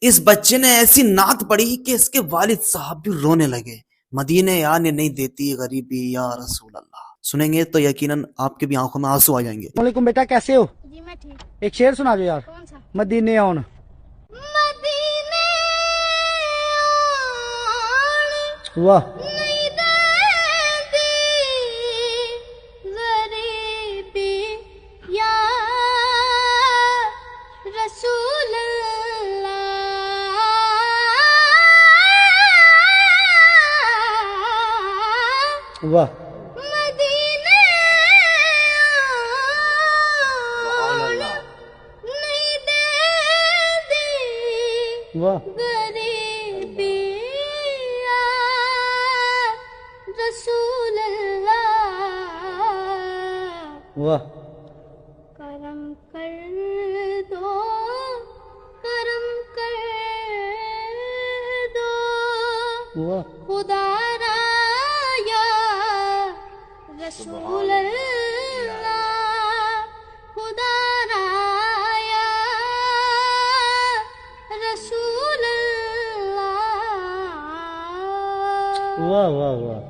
اس بچے نے ایسی نعت پڑھی کہ اس کے والد صاحب بھی رونے لگے. مدینے آنے نہیں دیتی غریبی یا رسول اللہ. سنیں گے تو یقیناً آپ کے بھی آنکھوں میں آنسو آ جائیں گے. السلام علیکم بیٹا، کیسے ہو؟ جی میں ٹھیک. ایک شعر سنا دو یار. کون سا؟ مدینے آن. مدینے آن واہ نہیں دیتی غریبی یا رسول اللہ. واہ مدینے آن نہیں دیتی واہ غریبی یا رسول اللہ. واہ کرم کر دو، کرم کر دو واہ خدا را یا رسول اللہ. خدا را یا رسول اللہ. واہ واہ واہ